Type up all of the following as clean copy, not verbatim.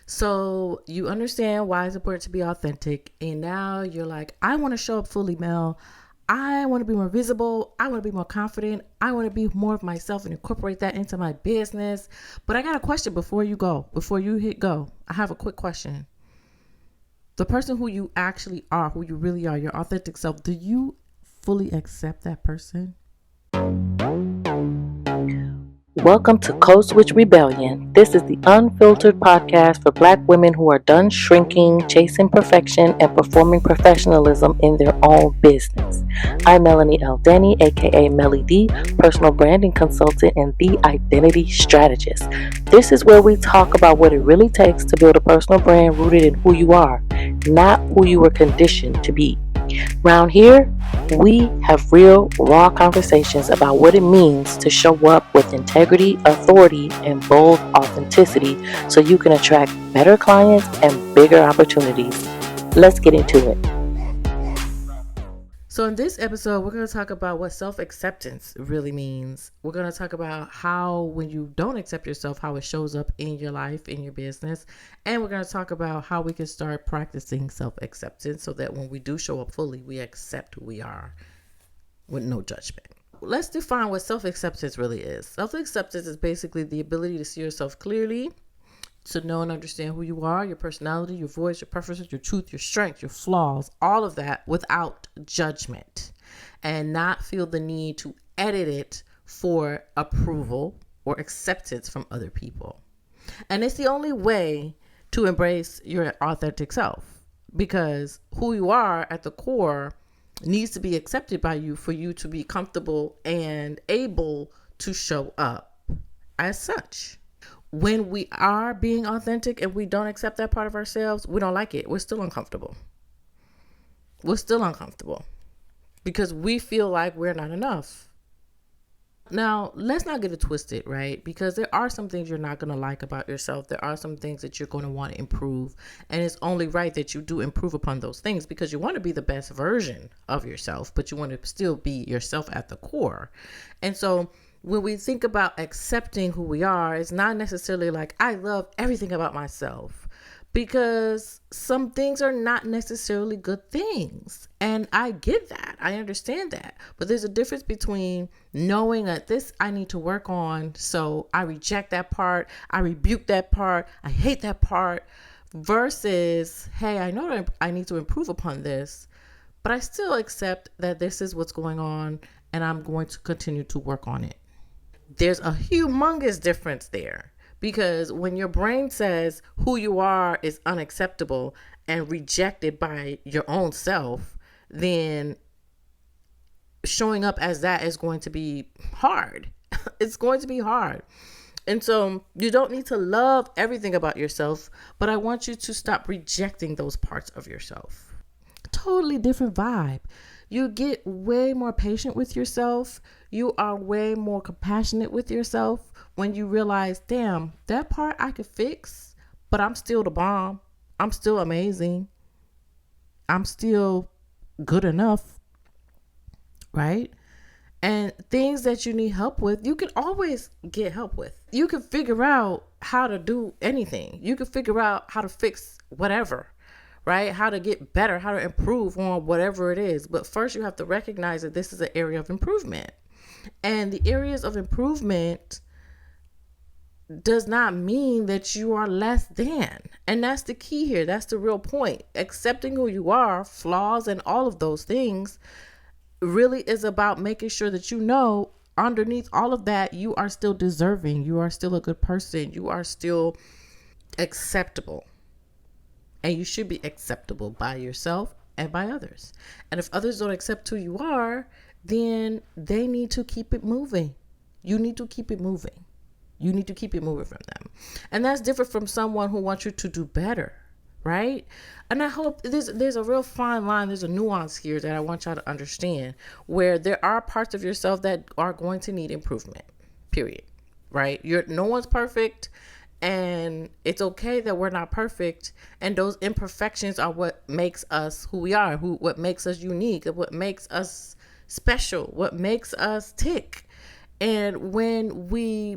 So you understand why it's important to be authentic. And now you're like, I want to show up fully, Mel. I want to be more visible. I want to be more confident. I want to be more of myself and incorporate that into my business. But I got a question before you go, before you hit go. I have a quick question. The person who you actually are, who you really are, your authentic self, do you fully accept that person? Welcome to Code Switch Rebellion. This is the unfiltered podcast for Black women who are done shrinking, chasing perfection, and performing professionalism in their own business. I'm Melanie L. Denny, aka Melly D, personal branding consultant and the identity strategist. This is where we talk about what it really takes to build a personal brand rooted in who you are, not who you were conditioned to be. Round here, we have real, raw conversations about what it means to show up with integrity, authority, and bold authenticity so you can attract better clients and bigger opportunities. Let's get into it. So in this episode, we're going to talk about what self-acceptance really means. We're going to talk about how when you don't accept yourself, how it shows up in your life, in your business. And we're going to talk about how we can start practicing self-acceptance so that when we do show up fully, we accept who we are with no judgment. Let's define what self-acceptance really is. Self-acceptance is basically the ability to see yourself clearly, to know and understand who you are, your personality, your voice, your preferences, your truth, your strengths, your flaws, all of that without judgment, and not feel the need to edit it for approval or acceptance from other people. And it's the only way to embrace your authentic self, because who you are at the core needs to be accepted by you for you to be comfortable and able to show up as such. When we are being authentic and we don't accept that part of ourselves, we don't like it. We're still uncomfortable. We're still uncomfortable because we feel like we're not enough. Now, let's not get it twisted, right? Because there are some things you're not going to like about yourself. There are some things that you're going to want to improve. And it's only right that you do improve upon those things because you want to be the best version of yourself, but you want to still be yourself at the core. And so when we think about accepting who we are, it's not necessarily like I love everything about myself, because some things are not necessarily good things. And I get that. I understand that. But there's a difference between knowing that this I need to work on, so I reject that part, I rebuke that part, I hate that part, versus, hey, I know that I need to improve upon this, but I still accept that this is what's going on and I'm going to continue to work on it. There's a humongous difference there, because when your brain says who you are is unacceptable and rejected by your own self, then showing up as that is going to be hard. It's going to be hard. And so you don't need to love everything about yourself, but I want you to stop rejecting those parts of yourself. Totally different vibe. You get way more patient with yourself. You are way more compassionate with yourself when you realize, damn, that part I could fix, but I'm still the bomb. I'm still amazing. I'm still good enough, right? And things that you need help with, you can always get help with. You can figure out how to do anything. You can figure out how to fix whatever, right? How to get better, how to improve on whatever it is. But first you have to recognize that this is an area of improvement. And the areas of improvement does not mean that you are less than. And that's the key here. That's the real point. Accepting who you are, flaws and all of those things, really is about making sure that you know underneath all of that, you are still deserving. You are still a good person. You are still acceptable. And you should be acceptable by yourself and by others. And if others don't accept who you are, then they need to keep it moving. You need to keep it moving. You need to keep it moving from them. And that's different from someone who wants you to do better, right? And I hope there's a real fine line. There's a nuance here that I want y'all to understand, where there are parts of yourself that are going to need improvement, period, right? No one's perfect. And it's okay that we're not perfect. And those imperfections are what makes us who we are, what makes us unique, what makes us special, what makes us tick. And when we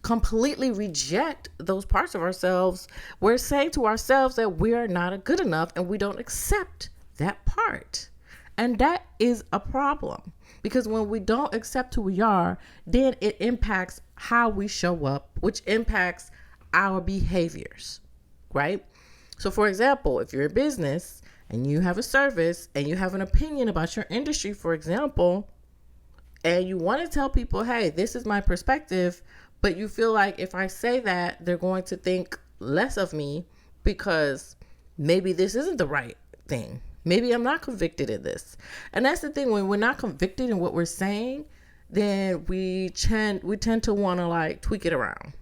completely reject those parts of ourselves, we're saying to ourselves that we are not good enough and we don't accept that part. And that is a problem, because when we don't accept who we are, then it impacts how we show up, which impacts our behaviors, right? So for example, if you're in business and you have a service and you have an opinion about your industry, for example, and you want to tell people, hey, this is my perspective, but you feel like if I say that, they're going to think less of me because maybe this isn't the right thing. Maybe I'm not convicted in this. And that's the thing, when we're not convicted in what we're saying, then we tend to want to like tweak it around.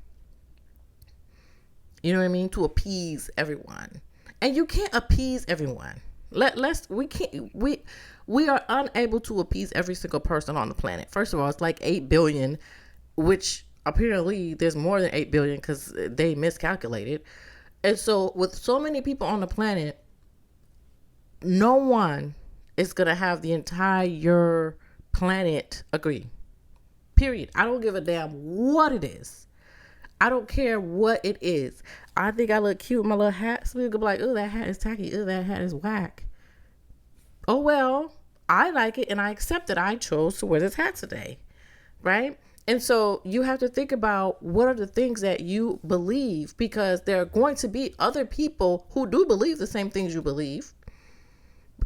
You know what I mean? To appease everyone. And you can't appease everyone. We are unable to appease every single person on the planet. First of all, it's like 8 billion, which apparently there's more than 8 billion because they miscalculated. And so with so many people on the planet, no one is going to have the entire planet agree. Period. I don't give a damn what it is. I don't care what it is. I think I look cute with my little hat. So people be like, oh, that hat is tacky. Oh, that hat is whack. Oh, well, I like it and I accept that I chose to wear this hat today. Right? And so you have to think about what are the things that you believe, because there are going to be other people who do believe the same things you believe.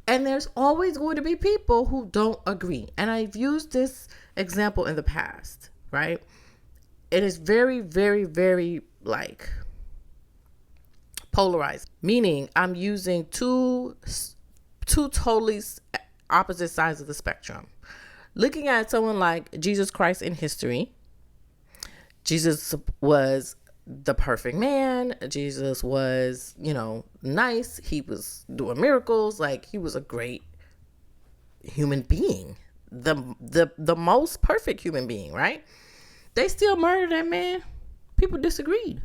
And there's always going to be people who don't agree. And I've used this example in the past, right? It is very, very, very like polarized, meaning I'm using two totally opposite sides of the spectrum. Looking at someone like Jesus Christ in history, Jesus was the perfect man. Jesus was, nice. He was doing miracles. Like, he was a great human being, the most perfect human being, right? They still murdered that man. People disagreed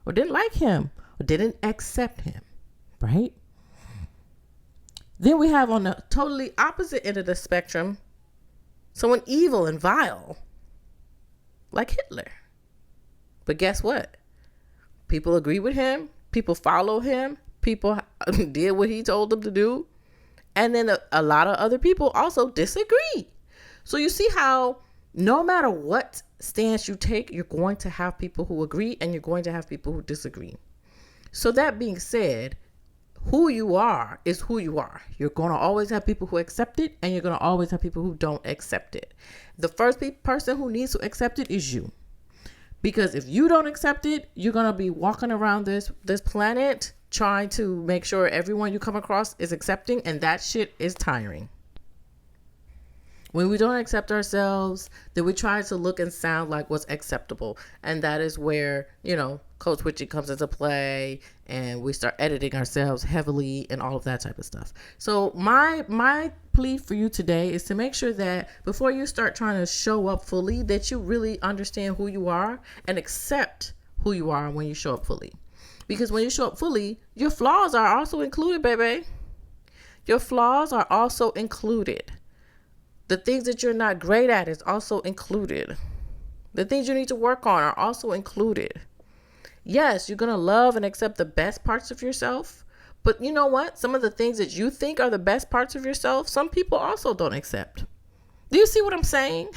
or didn't like him or didn't accept him, right? Then we have on the totally opposite end of the spectrum someone evil and vile like Hitler. But guess what? People agree with him. People follow him. People did what he told them to do. And then a lot of other people also disagree. So you see how no matter what stance you take, you're going to have people who agree and you're going to have people who disagree. So that being said, who you are is who you are. You're going to always have people who accept it and you're going to always have people who don't accept it. The first person who needs to accept it is you. Because if you don't accept it, you're going to be walking around this planet trying to make sure everyone you come across is accepting, and that shit is tiring. When we don't accept ourselves, then we try to look and sound like what's acceptable. And that is where, code switching comes into play and we start editing ourselves heavily and all of that type of stuff. So my plea for you today is to make sure that before you start trying to show up fully, that you really understand who you are and accept who you are when you show up fully. Because when you show up fully, your flaws are also included, baby. Your flaws are also included. The things that you're not great at is also included. The things you need to work on are also included. Yes, you're going to love and accept the best parts of yourself. But you know what? Some of the things that you think are the best parts of yourself, some people also don't accept. Do you see what I'm saying?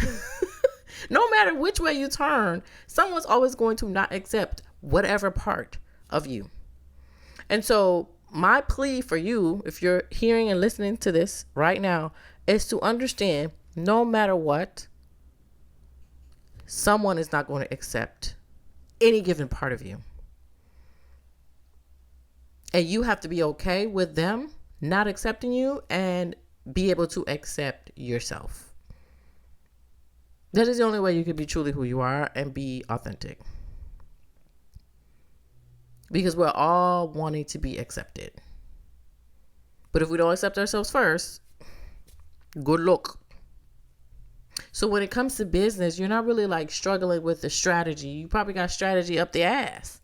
No matter which way you turn, someone's always going to not accept whatever part of you. And so my plea for you, if you're hearing and listening to this right now, is to understand no matter what, someone is not going to accept any given part of you. And you have to be okay with them not accepting you and be able to accept yourself. That is the only way you can be truly who you are and be authentic. Because we're all wanting to be accepted. But if we don't accept ourselves first, good luck. So when it comes to business, you're not really like struggling with the strategy. You probably got strategy up the ass.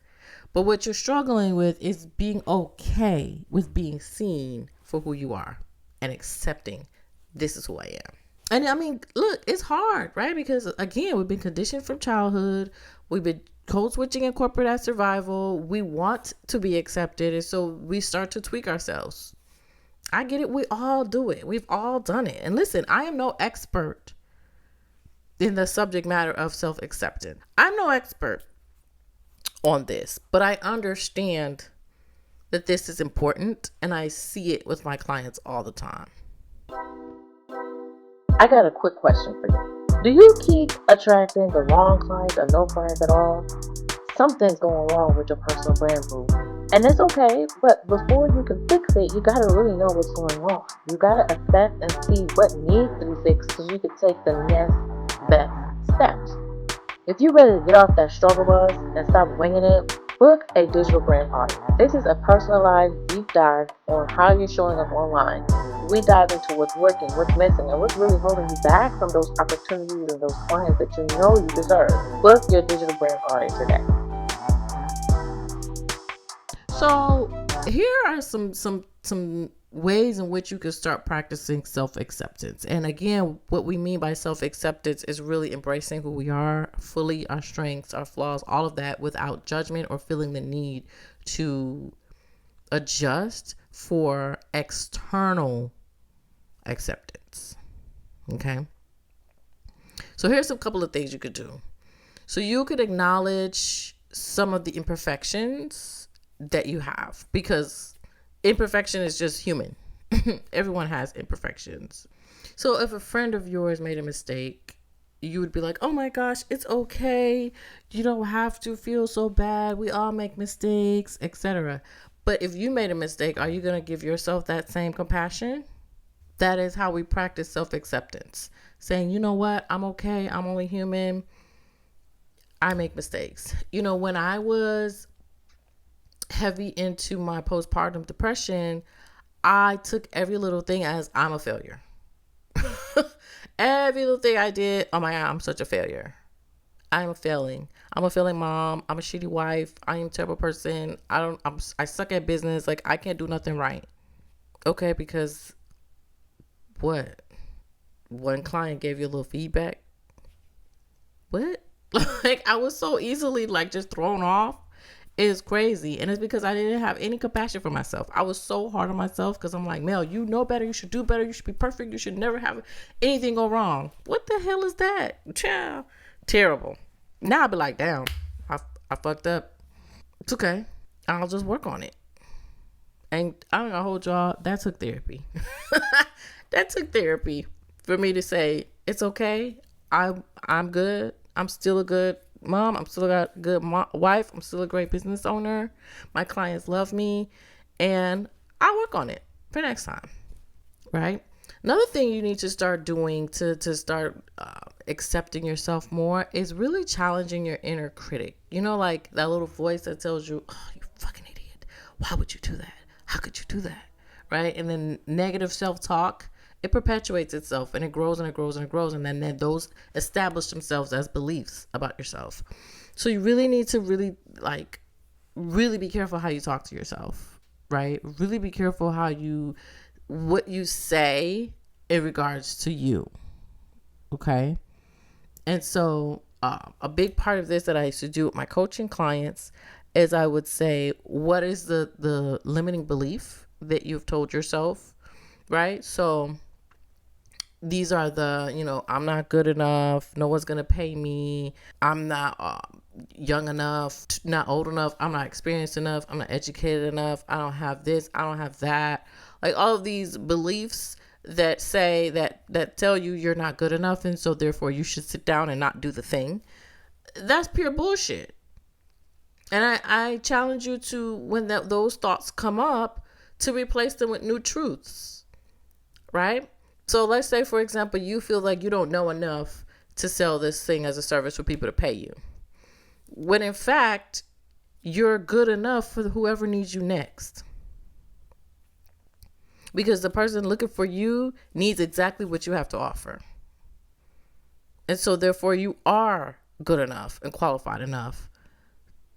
But what you're struggling with is being okay with being seen for who you are and accepting this is who I am. And I mean, look, it's hard, right? Because again, we've been conditioned from childhood. We've been code switching in corporate as survival. We want to be accepted. And so we start to tweak ourselves. I get it. We all do it. We've all done it. And listen, I am no expert in the subject matter of self acceptance. I'm no expert on this, but I understand that this is important and I see it with my clients all the time. I got a quick question for you. Do you keep attracting the wrong clients or no clients at all? Something's going wrong with your personal brand, boo. And it's okay, but before you can fix it, you gotta really know what's going on. You gotta assess and see what needs to be fixed so you can take the next best steps. If you're ready to get off that struggle bus and stop winging it, book a digital brand audit. This is a personalized deep dive on how you're showing up online. We dive into what's working, what's missing, and what's really holding you back from those opportunities and those clients that you know you deserve. Book your digital brand audit today. So here are some ways in which you can start practicing self-acceptance. And again, what we mean by self-acceptance is really embracing who we are fully, our strengths, our flaws, all of that, without judgment or feeling the need to adjust for external acceptance. Okay. So here's a couple of things you could do. So you could acknowledge some of the imperfections that you have, because imperfection is just human. Everyone has imperfections. So if a friend of yours made a mistake, you would be like, oh my gosh, it's okay. You don't have to feel so bad. We all make mistakes, etc. But if you made a mistake, are you going to give yourself that same compassion? That is how we practice self-acceptance. Saying, you know what? I'm okay. I'm only human. I make mistakes. You know, when I was heavy into my postpartum depression, I took every little thing as I'm a failure. Every little thing I did, oh my God, I'm such a failure. I'm failing. I'm a failing mom. I'm a shitty wife. I am a terrible person. I suck at business. Like, I can't do nothing right. Okay, because what? One client gave you a little feedback. What? Like, I was so easily like just thrown off. It's crazy. And it's because I didn't have any compassion for myself. I was so hard on myself because I'm like, Mel, you know better. You should do better. You should be perfect. You should never have anything go wrong. What the hell is that? Child. Terrible. Now I'll be like, damn, I fucked up. It's okay. I'll just work on it. And I'm gonna hold y'all, that took therapy. That took therapy for me to say, it's okay. I'm good. I'm still a good mom. I'm still a good wife. I'm still a great business owner. My clients love me, and I'll work on it for next time. Right? Another thing you need to start doing to start accepting yourself more is really challenging your inner critic. You know, like that little voice that tells you, oh, you fucking idiot. Why would you do that? How could you do that? Right? And then negative self-talk, it perpetuates itself and it grows and it grows and it grows. And then those establish themselves as beliefs about yourself. So you really need to really be careful how you talk to yourself, right? Really be careful what you say in regards to you. Okay. And so a big part of this that I used to do with my coaching clients is I would say, what is the limiting belief that you've told yourself, right? So these are I'm not good enough. No one's going to pay me. I'm not young enough, not old enough. I'm not experienced enough. I'm not educated enough. I don't have this. I don't have that. Like all of these beliefs that say that tell you you're not good enough. And so therefore you should sit down and not do the thing. That's pure bullshit. And I challenge you to, when those thoughts come up, to replace them with new truths, right? So let's say, for example, you feel like you don't know enough to sell this thing as a service for people to pay you. When in fact, you're good enough for whoever needs you next. Because the person looking for you needs exactly what you have to offer. And so therefore you are good enough and qualified enough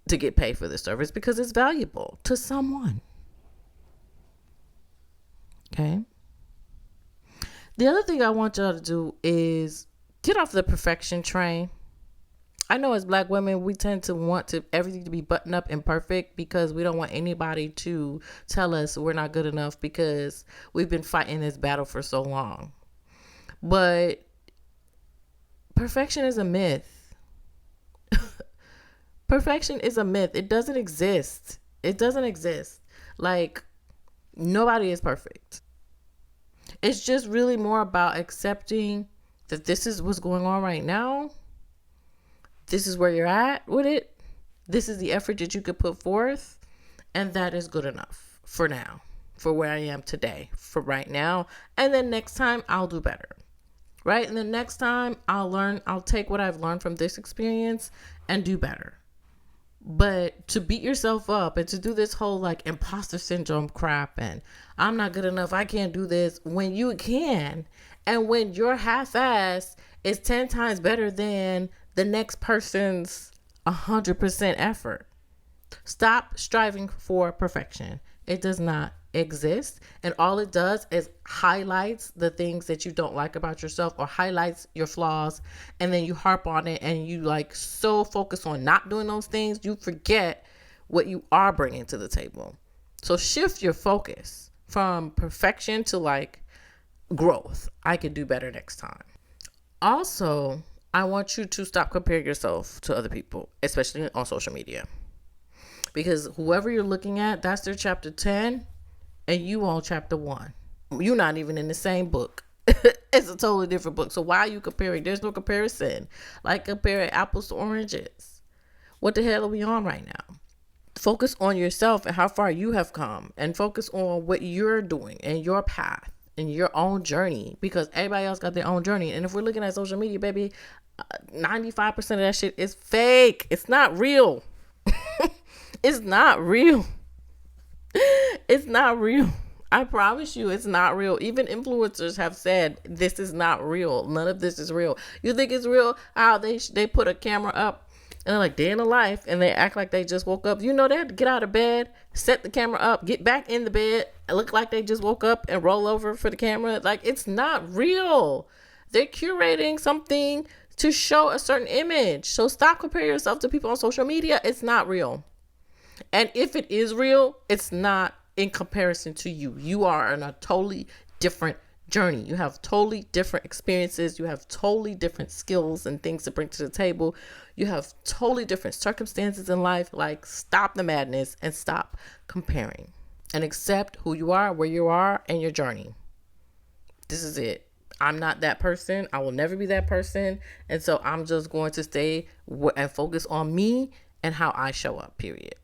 to get paid for this service because it's valuable to someone. Okay. The other thing I want y'all to do is get off the perfection train. I know as Black women, we tend to want to everything to be buttoned up and perfect because we don't want anybody to tell us we're not good enough because we've been fighting this battle for so long. But perfection is a myth. Perfection is a myth. It doesn't exist. It doesn't exist. Like, nobody is perfect. It's just really more about accepting that this is what's going on right now. This is where you're at with it. This is the effort that you could put forth. And that is good enough for now, for where I am today, for right now. And then next time I'll do better. Right? And then next time I'll take what I've learned from this experience and do better. But to beat yourself up and to do this whole like imposter syndrome crap and I'm not good enough, I can't do this, when you can, and when your half-ass is 10 times better than the next person's 100% effort. Stop striving for perfection. It does not exist, and all it does is highlights the things that you don't like about yourself or highlights your flaws, and then you harp on it and you like so focus on not doing those things you forget what you are bringing to the table. So shift your focus from perfection to like growth. I could do better next time. Also, I want you to stop comparing yourself to other people, especially on social media, because whoever you're looking at, that's their chapter 10 and you on chapter 1. You're not even in the same book. It's a totally different book. So why are you comparing? There's no comparison. Like comparing apples to oranges. What the hell are we on right now? Focus on yourself and how far you have come, and focus on what you're doing and your path and your own journey, because everybody else got their own journey. And if we're looking at social media, baby, 95% of that shit is fake. It's not real. It's not real. It's not real. I promise you it's not real. Even influencers have said this is not real. None of this is real. You think it's real? How they put a camera up and they're like day in the life and they act like they just woke up. You know, they had to get out of bed, set the camera up, get back in the bed, and look like they just woke up and roll over for the camera. Like, it's not real. They're curating something to show a certain image. So stop comparing yourself to people on social media. It's not real. And if it is real, it's not in comparison to you. You are on a totally different journey. You have totally different experiences. You have totally different skills and things to bring to the table. You have totally different circumstances in life. Like, stop the madness and stop comparing and accept who you are, where you are, and your journey. This is it. I'm not that person. I will never be that person. And so I'm just going to stay and focus on me and how I show up, period.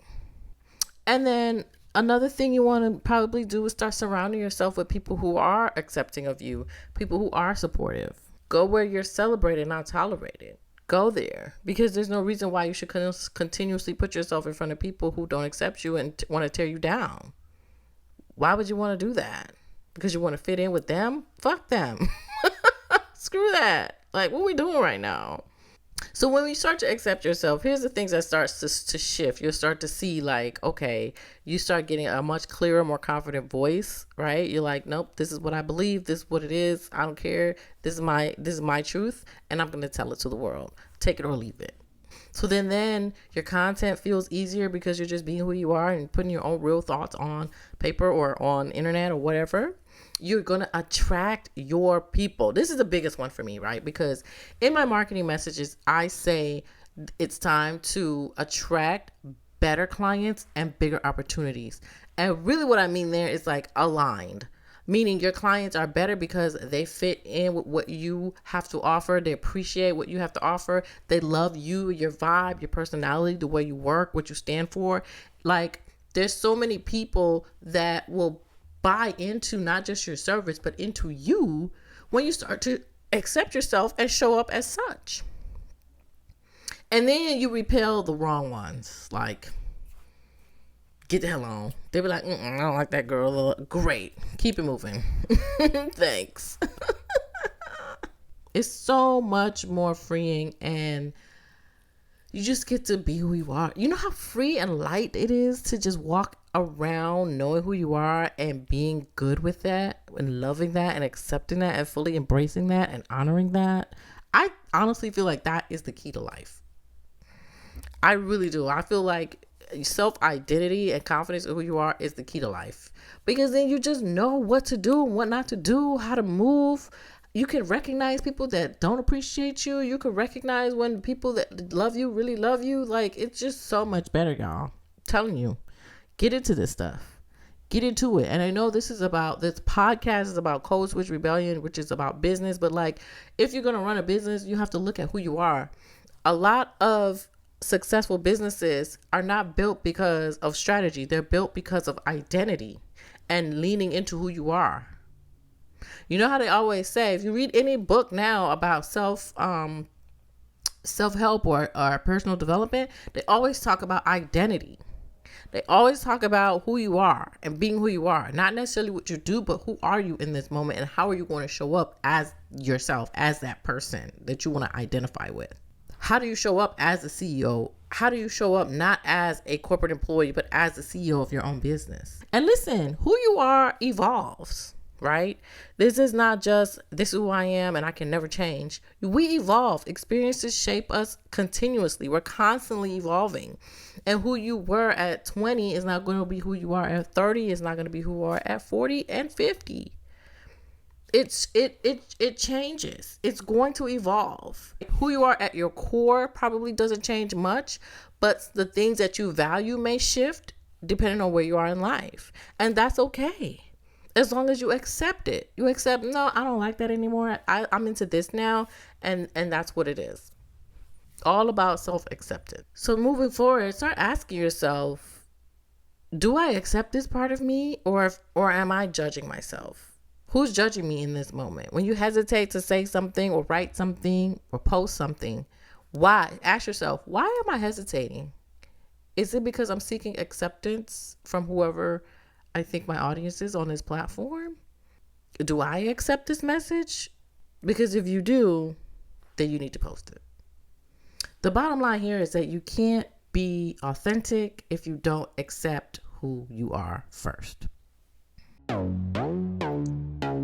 And then another thing you want to probably do is start surrounding yourself with people who are accepting of you, people who are supportive. Go where you're celebrated, not tolerated. Go there, because there's no reason why you should continuously put yourself in front of people who don't accept you and want to tear you down. Why would you want to do that? Because you want to fit in with them? Fuck them. Screw that. Like, what are we doing right now? So when you start to accept yourself, here's the things that starts to shift. You'll start to see, like, okay, you start getting a much clearer, more confident voice, right? You're like, nope, this is what I believe. This is what it is. I don't care. This is my truth, and I'm going to tell it to the world. Take it or leave it. So then your content feels easier because you're just being who you are and putting your own real thoughts on paper or on internet or whatever. You're going to attract your people. This is the biggest one for me, right? Because in my marketing messages, I say it's time to attract better clients and bigger opportunities. And really what I mean there is like aligned, meaning your clients are better because they fit in with what you have to offer. They appreciate what you have to offer. They love you, your vibe, your personality, the way you work, what you stand for. Like, there's so many people that will buy into not just your service, but into you when you start to accept yourself and show up as such. And then you repel the wrong ones. Like, get the hell on. They'll be like, I don't like that girl. Great. Keep it moving. Thanks. It's so much more freeing and You just get to be who you are. You know how free and light it is to just walk around knowing who you are and being good with that and loving that and accepting that and fully embracing that and honoring that. I honestly feel like that is the key to life. I really do. I feel like self-identity and confidence in who you are is the key to life, because then you just know what to do and what not to do, how to move. You can recognize people that don't appreciate you. You can recognize when people that love you really love you. Like, it's just so much better, y'all. I'm telling you, get into this stuff. Get into it. And I know this podcast is about Code Switch Rebellion, which is about business. But like, if you're going to run a business, you have to look at who you are. A lot of successful businesses are not built because of strategy. They're built because of identity and leaning into who you are. You know how they always say, if you read any book now about self-help or personal development, they always talk about identity. They always talk about who you are and being who you are. Not necessarily what you do, but who are you in this moment and how are you going to show up as yourself, as that person that you want to identify with. How do you show up as a CEO? How do you show up not as a corporate employee, but as the CEO of your own business? And listen, who you are evolves. Right? This is not just, this is who I am and I can never change. We evolve. Experiences shape us continuously. We're constantly evolving. And who you were at 20 is not going to be who you are at 30, is not going to be who you are at 40 and 50. It changes. It's going to evolve. Who you are at your core probably doesn't change much, but the things that you value may shift depending on where you are in life. And that's okay. As long as you accept it. You accept, no, I don't like that anymore. I'm into this now. And that's what it is. All about self-acceptance. So moving forward, start asking yourself, do I accept this part of me or am I judging myself? Who's judging me in this moment? When you hesitate to say something or write something or post something, why? Ask yourself, why am I hesitating? Is it because I'm seeking acceptance from whoever I think my audience is on this platform? Do I accept this message? Because if you do, then you need to post it. The bottom line here is that you can't be authentic if you don't accept who you are first.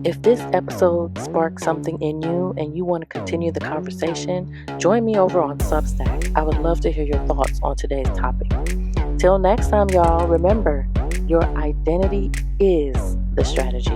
If this episode sparked something in you and you want to continue the conversation, join me over on Substack. I would love to hear your thoughts on today's topic. Till next time, y'all, remember, your identity is the strategy.